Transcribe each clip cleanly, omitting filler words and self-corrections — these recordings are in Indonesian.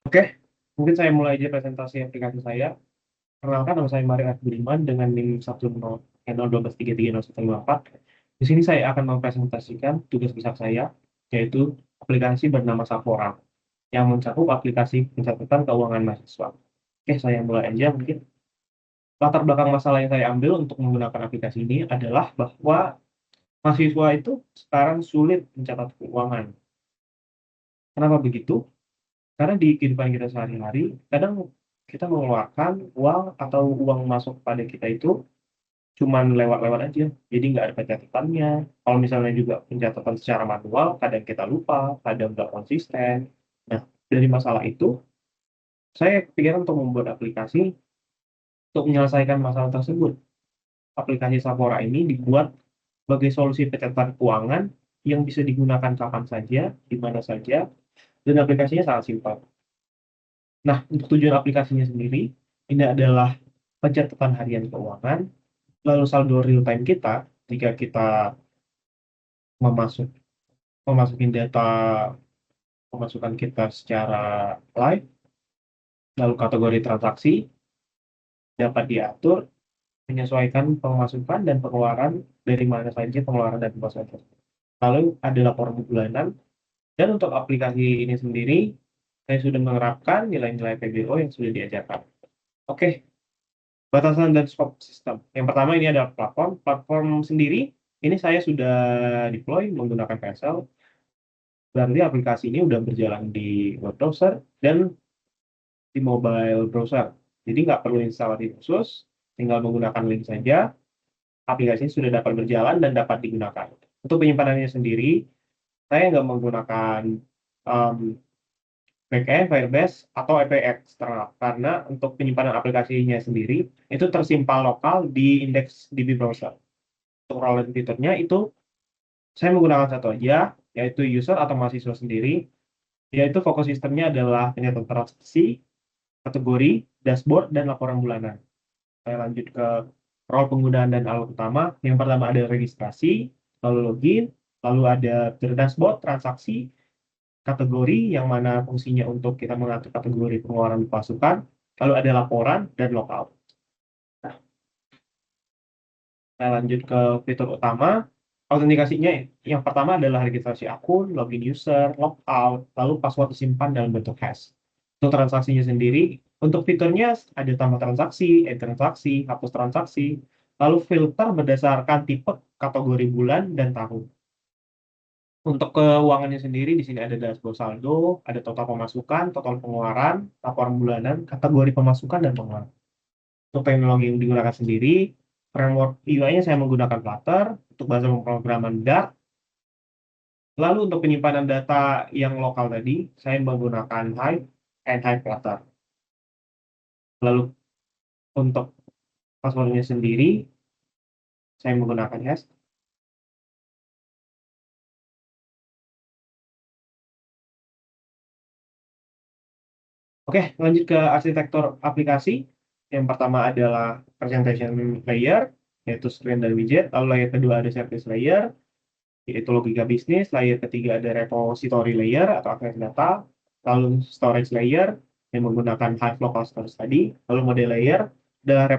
Oke, mungkin saya mulai aja presentasi aplikasi saya. Perkenalkan, nama saya Mario F. Budiman dengan NIM 101233014. Di sini saya akan mempresentasikan tugas besar saya, yaitu aplikasi bernama Sapora, yang mencakup aplikasi pencatatan keuangan mahasiswa. Oke, saya mulai aja mungkin. Latar belakang masalah yang saya ambil untuk menggunakan aplikasi ini adalah bahwa mahasiswa itu sekarang sulit mencatat keuangan. Kenapa begitu? Karena di kehidupan kita sehari-hari, kadang kita mengeluarkan uang atau uang masuk pada kita itu cuman lewat-lewat aja. Jadi nggak ada pencatatannya. Kalau misalnya juga pencatatan secara manual, kadang kita lupa, kadang nggak konsisten. Nah, dari masalah itu, saya kepikiran untuk membuat aplikasi untuk menyelesaikan masalah tersebut. Aplikasi Sapora ini dibuat sebagai solusi pencatatan keuangan yang bisa digunakan kapan saja, di mana saja, dan aplikasinya sangat simpel. Nah, untuk tujuan aplikasinya sendiri, ini adalah pencatatan harian keuangan, lalu saldo real time kita, jika kita memasuk memasukin data pemasukan kita secara live, lalu kategori transaksi dapat diatur menyesuaikan pemasukan dan pengeluaran dari mana saja pengeluaran dan pemasukan tersebut. Lalu ada laporan bulanan, dan untuk aplikasi ini sendiri, saya sudah menerapkan nilai-nilai PBO yang sudah diajarkan. Oke, batasan dan scope sistem. Yang pertama ini adalah platform. Platform sendiri, ini saya sudah deploy menggunakan PSL. Berarti aplikasi ini udah berjalan di web browser dan di mobile browser. Jadi nggak perlu instalasi khusus, tinggal menggunakan link saja, aplikasi ini sudah dapat berjalan dan dapat digunakan. Untuk penyimpanannya sendiri, saya nggak menggunakan um, backend, Firebase, atau API eksternal. Karena untuk penyimpanan aplikasinya sendiri, itu tersimpan lokal di indeks DB browser. Untuk role dan fiturnya itu saya menggunakan satu aja, yaitu user atau mahasiswa sendiri, yaitu fokus sistemnya adalah penyatuan transaksi, kategori, dashboard, dan laporan bulanan. Saya lanjut ke role penggunaan dan alat utama. Yang pertama ada registrasi, lalu login, lalu ada dashboard, transaksi, kategori, yang mana fungsinya untuk kita mengatur kategori pengeluaran pasukan, lalu ada laporan, dan logout. Nah, saya lanjut ke fitur utama. Autentikasinya yang pertama adalah registrasi akun, login user, logout, lalu password disimpan dalam bentuk hash. Untuk transaksinya sendiri, untuk fiturnya ada tambah transaksi, add transaksi, hapus transaksi, lalu filter berdasarkan tipe, kategori bulan, dan tahun. Untuk keuangannya sendiri, di sini ada dashboard saldo, ada total pemasukan, total pengeluaran, laporan bulanan, kategori pemasukan, dan pengeluaran. Untuk teknologi yang digunakan sendiri, framework UI-nya saya menggunakan Flutter, untuk bahasa pemrograman Dart. Lalu untuk penyimpanan data yang lokal tadi, saya menggunakan Hive and Hive Flutter. Lalu untuk passwordnya sendiri, saya menggunakan hash. Oke, lanjut ke arsitektur aplikasi. Yang pertama adalah presentation layer, yaitu screen dan widget. Lalu layer kedua ada service layer, yaitu logika bisnis. Layer ketiga ada repository layer atau akses data. Lalu storage layer yang menggunakan Hive local storage tadi. Lalu model layer adalah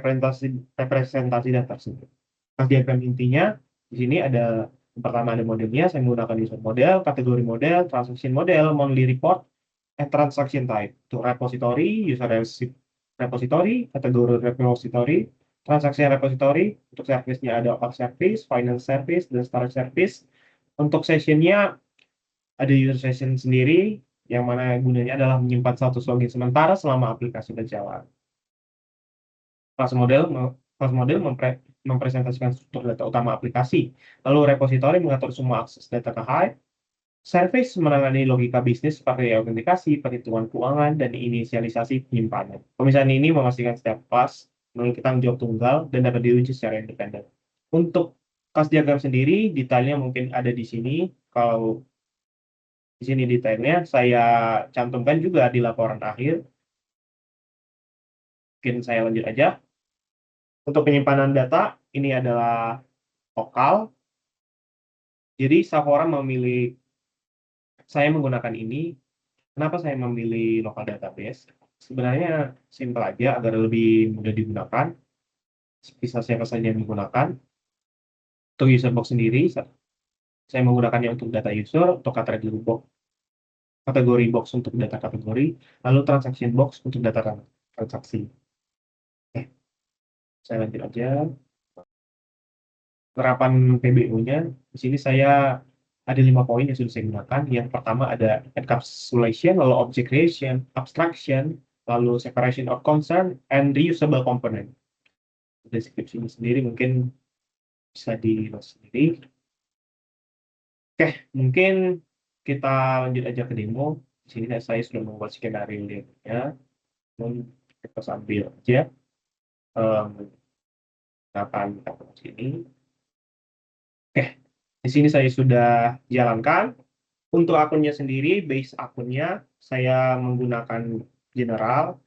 representasi data tersebut. Nah, diagram intinya di sini ada yang pertama ada modelnya, saya menggunakan user model, kategori model, transaction model, monthly report, and transaction type. Untuk repository, user repository, kategori repository, transaksi repository, untuk service-nya ada auth service, finance service, dan storage service. Untuk session-nya ada user session sendiri, yang mana gunanya adalah menyimpan status login sementara selama aplikasi berjalan. Kelas model kelas model mempresentasikan struktur data utama aplikasi. Lalu repository mengatur semua akses data ke Hive. Service menangani logika bisnis seperti autentikasi, perhitungan keuangan, dan inisialisasi penyimpanan. Pemisahan ini memastikan setiap kelas memiliki tanggung jawab tunggal dan dapat diuji secara independen. Untuk kelas diagram sendiri, detailnya mungkin ada di sini. Kalau di sini detailnya saya cantumkan juga di laporan akhir. Mungkin saya lanjut aja. Untuk penyimpanan data, ini adalah lokal. Jadi Sapora memilih saya menggunakan ini Kenapa saya memilih local database? Sebenarnya simpel aja, agar lebih mudah digunakan, bisa siapa saja yang menggunakan. Untuk user box sendiri, saya menggunakannya untuk data user, untuk kategori box untuk data kategori, lalu transaction box untuk data transaksi. Oke, saya lanjut aja. Penerapan PBO-nya, di sini saya ada 5 poin yang sudah saya gunakan. Yang pertama ada encapsulation, lalu object creation, abstraction, lalu separation of concern, and reusable component. Deskripsi ini sendiri mungkin bisa dilihat sendiri. Oke, mungkin kita lanjut aja ke demo. Di sini saya sudah membuat skenario demonya. Kita sambil aja gunakan aplikasi ini. Oke, di sini saya sudah jalankan. Untuk akunnya sendiri, base akunnya saya menggunakan general,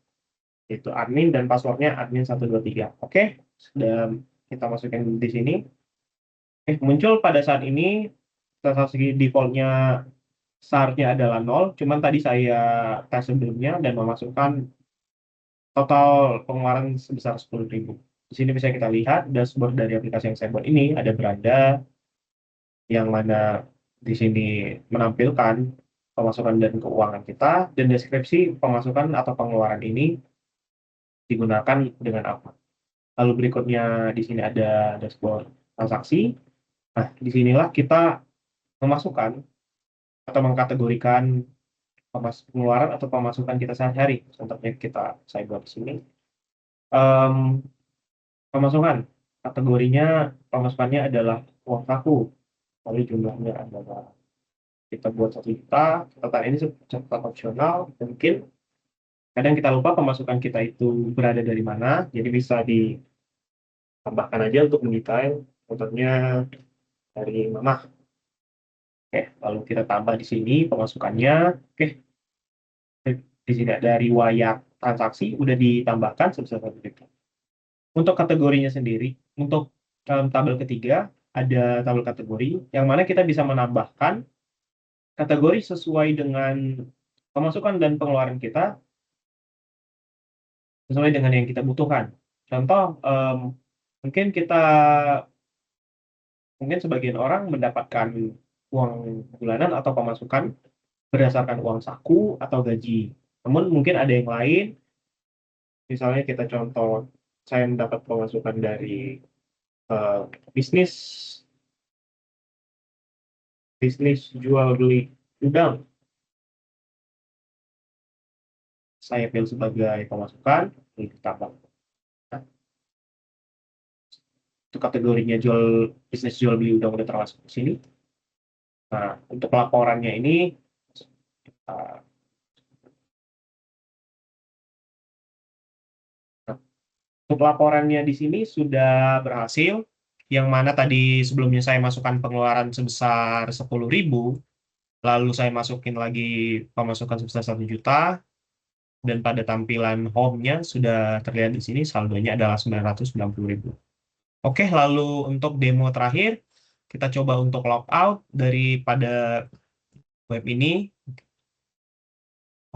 yaitu admin, dan passwordnya admin123. Oke, sudah kita masukkan di sini. Muncul pada saat ini transaksi defaultnya seharusnya adalah 0, cuman tadi saya tes sebelumnya dan memasukkan total pengeluaran sebesar 10.000. Di sini bisa kita lihat dashboard dari aplikasi yang saya buat ini, ada beranda yang mana di sini menampilkan pemasukan dan keuangan kita, dan deskripsi pemasukan atau pengeluaran ini digunakan dengan apa. Lalu berikutnya di sini ada dashboard transaksi. Nah, disinilah kita memasukkan atau mengkategorikan pengeluaran atau pemasukan kita sehari-hari. Contohnya saya buat di sini. Pemasukan, kategorinya pemasukannya adalah uang saku. Lalu jumlahnya adalah kita buat 1 juta, catatan ini catatan opsional, mungkin kadang kita lupa pemasukan kita itu berada dari mana, jadi bisa ditambahkan aja untuk mendetail, contohnya dari mamah. Oke, lalu kita tambah di sini pemasukannya. Oke, di sini ada riwayat transaksi, udah ditambahkan sebesar 1 juta. Untuk kategorinya sendiri, untuk tabel ketiga, ada tabel kategori, yang mana kita bisa menambahkan kategori sesuai dengan pemasukan dan pengeluaran kita, sesuai dengan yang kita butuhkan. Contoh, mungkin sebagian orang mendapatkan uang bulanan atau pemasukan berdasarkan uang saku atau gaji. Namun mungkin ada yang lain, misalnya kita contoh, saya mendapat pemasukan dari bisnis jual beli udang. Saya pilih sebagai pemasukan, ini ditambah. Untuk kategorinya bisnis jual beli udang udah termasuk di sini. Nah, untuk laporannya ini untuk laporannya di sini sudah berhasil, yang mana tadi sebelumnya saya masukkan pengeluaran sebesar 10.000, lalu saya masukin lagi pemasukan sebesar 1 juta, dan pada tampilan home-nya sudah terlihat di sini saldonya adalah 990.000. Oke, lalu untuk demo terakhir, kita coba untuk logout daripada web ini.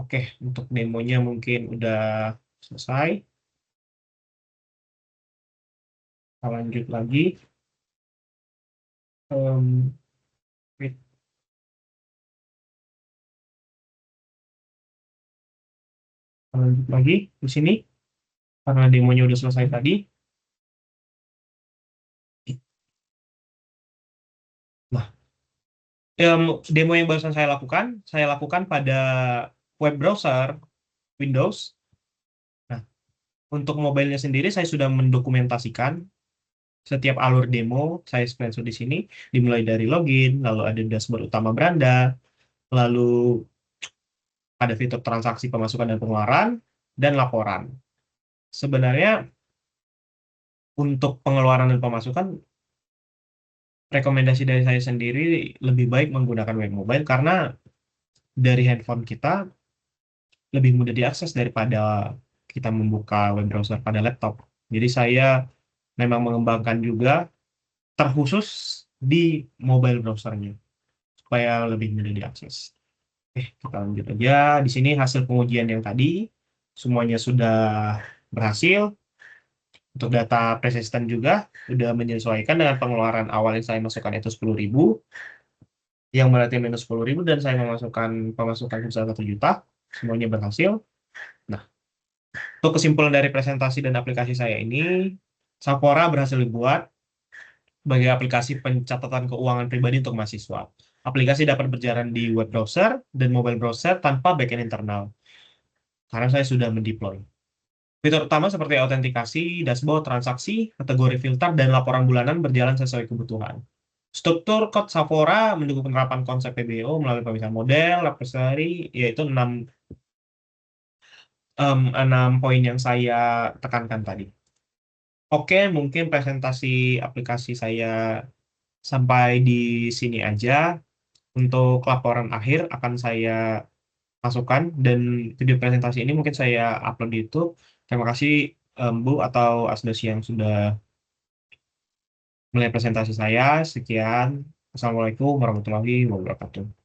Oke, untuk demonya mungkin udah selesai. Kita lanjut lagi. Wait. Kita lanjut lagi di sini, karena demonya udah selesai tadi. Nah, demo yang barusan saya lakukan pada web browser Windows. Nah, untuk mobilenya sendiri saya sudah mendokumentasikan setiap alur demo, saya screenshot di sini, dimulai dari login, lalu ada dashboard utama beranda, lalu ada fitur transaksi pemasukan dan pengeluaran, dan laporan. Sebenarnya untuk pengeluaran dan pemasukan, rekomendasi dari saya sendiri lebih baik menggunakan web mobile karena dari handphone kita lebih mudah diakses daripada kita membuka web browser pada laptop. Jadi saya memang mengembangkan juga terkhusus di mobile browsernya supaya lebih mudah diakses. Kita lanjut aja. Di sini hasil pengujian yang tadi semuanya sudah berhasil. Untuk data persisten juga sudah menyesuaikan dengan pengeluaran awal yang saya masukkan itu 10.000, yang berarti minus 10.000, dan saya memasukkan pemasukan sebesar 1 juta. Semuanya berhasil. Nah, untuk kesimpulan dari presentasi dan aplikasi saya ini, Sapora berhasil dibuat sebagai aplikasi pencatatan keuangan pribadi untuk mahasiswa. Aplikasi dapat berjalan di web browser dan mobile browser tanpa backend internal, karena saya sudah mendeploy. Fitur utama seperti autentikasi, dashboard, transaksi, kategori filter, dan laporan bulanan berjalan sesuai kebutuhan. Struktur kode Sapora mendukung penerapan konsep PBO melalui pemisahan model, repository, yaitu 6 poin yang saya tekankan tadi. Oke, mungkin presentasi aplikasi saya sampai di sini aja. Untuk laporan akhir akan saya masukkan, dan video presentasi ini mungkin saya upload di YouTube. Terima kasih Bu atau Asdosi yang sudah melihat presentasi saya. Sekian. Assalamualaikum warahmatullahi wabarakatuh.